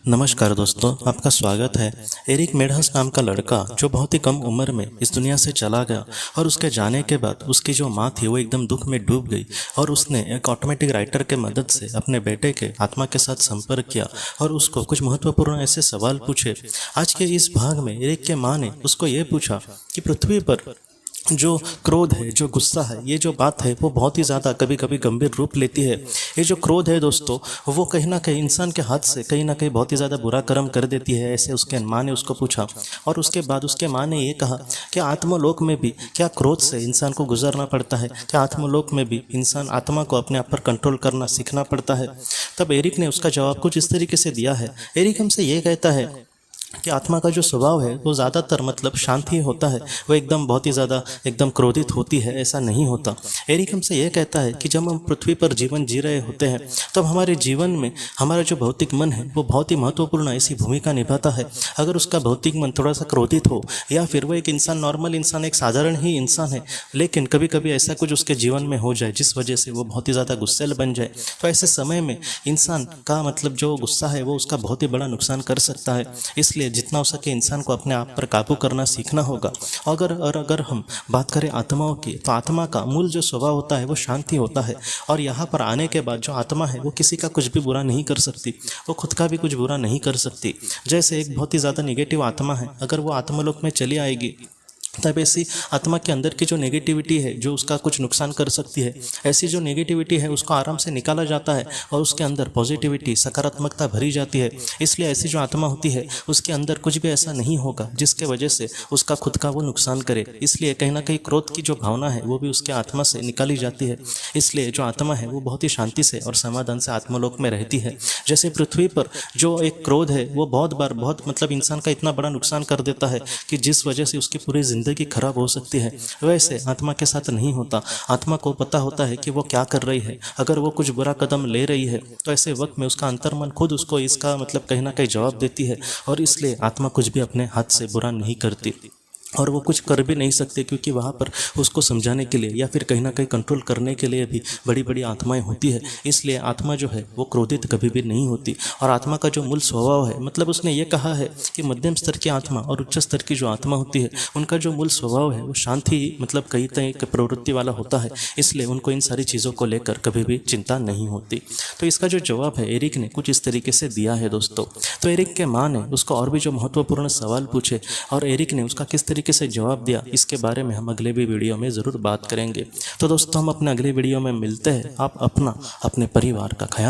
नमस्कार दोस्तों, आपका स्वागत है। एरिक मेडहस नाम का लड़का जो बहुत ही कम उम्र में इस दुनिया से चला गया और उसके जाने के बाद उसकी जो माँ थी वो एकदम दुख में डूब गई और उसने एक ऑटोमेटिक राइटर के मदद से अपने बेटे के आत्मा के साथ संपर्क किया और उसको कुछ महत्वपूर्ण ऐसे सवाल पूछे। आज के इस भाग में एरिक के माँ ने उसको ये पूछा कि पृथ्वी पर जो क्रोध है, जो गुस्सा है, ये जो बात है वो बहुत ही ज़्यादा कभी कभी गंभीर रूप लेती है। ये जो क्रोध है दोस्तों, वो कहीं ना कहीं इंसान के हाथ से कहीं ना कहीं बहुत ही ज़्यादा बुरा कर्म कर देती है। ऐसे उसके माँ ने उसको पूछा और उसके बाद उसके माँ ने ये कहा कि आत्मलोक में भी क्या क्रोध से इंसान को गुजरना पड़ता है, क्या आत्मलोक में भी इंसान आत्मा को अपने आप पर कंट्रोल करना सीखना पड़ता है। तब एरिक ने उसका जवाब कुछ इस तरीके से दिया है। एरिक हमसे ये कहता है कि आत्मा का जो स्वभाव है वो ज़्यादातर मतलब शांति होता है, वो एकदम बहुत ही ज़्यादा एकदम क्रोधित होती है, ऐसा नहीं होता। एरिक हमसे ये कहता है कि जब हम पृथ्वी पर जीवन जी रहे होते हैं तब हमारे जीवन में हमारा जो भौतिक मन है वो बहुत ही महत्वपूर्ण ऐसी भूमिका निभाता है। अगर उसका भौतिक मन थोड़ा सा क्रोधित हो या फिर वो एक इंसान नॉर्मल इंसान, एक साधारण ही इंसान है, लेकिन कभी कभी ऐसा कुछ उसके जीवन में हो जाए जिस वजह से वो बहुत ही ज़्यादा गुस्सैल बन जाए, तो ऐसे समय में इंसान का मतलब जो गुस्सा है वो उसका बहुत ही बड़ा नुकसान कर सकता है। इसलिए जितना हो सके इंसान को अपने आप पर काबू करना सीखना होगा। अगर हम बात करें आत्माओं की, तो आत्मा का मूल जो स्वभाव होता है वो शांति होता है और यहाँ पर आने के बाद जो आत्मा है वो किसी का कुछ भी बुरा नहीं कर सकती, वो खुद का भी कुछ बुरा नहीं कर सकती। जैसे एक बहुत ही ज़्यादा नेगेटिव आत्मा है, अगर वो आत्मलोक में चली आएगी तब ऐसी आत्मा के अंदर की जो नेगेटिविटी है जो उसका कुछ नुकसान कर सकती है, ऐसी जो नेगेटिविटी है उसको आराम से निकाला जाता है और उसके अंदर पॉजिटिविटी, सकारात्मकता भरी जाती है। इसलिए ऐसी जो आत्मा होती है उसके अंदर कुछ भी ऐसा नहीं होगा जिसके वजह से उसका खुद का वो नुकसान करे। इसलिए कहीं ना कहीं क्रोध की जो भावना है वो भी उसके आत्मा से निकाली जाती है। इसलिए जो आत्मा है वो बहुत ही शांति से और समाधान से आत्मलोक में रहती है। जैसे पृथ्वी पर जो एक क्रोध है वो बहुत बार बहुत मतलब इंसान का इतना बड़ा नुकसान कर देता है कि जिस वजह से उसकी पूरी जिंदगी खराब हो सकती है, वैसे आत्मा के साथ नहीं होता। आत्मा को पता होता है कि वो क्या कर रही है। अगर वो कुछ बुरा कदम ले रही है तो ऐसे वक्त में उसका अंतर्मन खुद उसको इसका मतलब कहीं ना कहीं जवाब देती है और इसलिए आत्मा कुछ भी अपने हाथ से बुरा नहीं करती और वो कुछ कर भी नहीं सकते, क्योंकि वहाँ पर उसको समझाने के लिए या फिर कहीं ना कहीं कंट्रोल करने के लिए भी बड़ी बड़ी आत्माएं होती है। इसलिए आत्मा जो है वो क्रोधित कभी भी नहीं होती। और आत्मा का जो मूल स्वभाव है, मतलब उसने ये कहा है कि मध्यम स्तर की आत्मा और उच्च स्तर की जो आत्मा होती है उनका जो मूल स्वभाव है वो शांति मतलब कई तरह प्रवृत्ति वाला होता है। इसलिए उनको इन सारी चीज़ों को लेकर कभी भी चिंता नहीं होती। तो इसका जो जवाब है एरिक ने कुछ इस तरीके से दिया है दोस्तों। तो एरिक के माँ ने उसको और भी जो महत्वपूर्ण सवाल पूछे और एरिक ने उसका किस तरीके से जवाब दिया, इसके बारे में हम अगले भी वीडियो में ज़रूर बात करेंगे। तो दोस्तों हम अपने अगले वीडियो में मिलते हैं। आप अपना अपने परिवार का ख्याल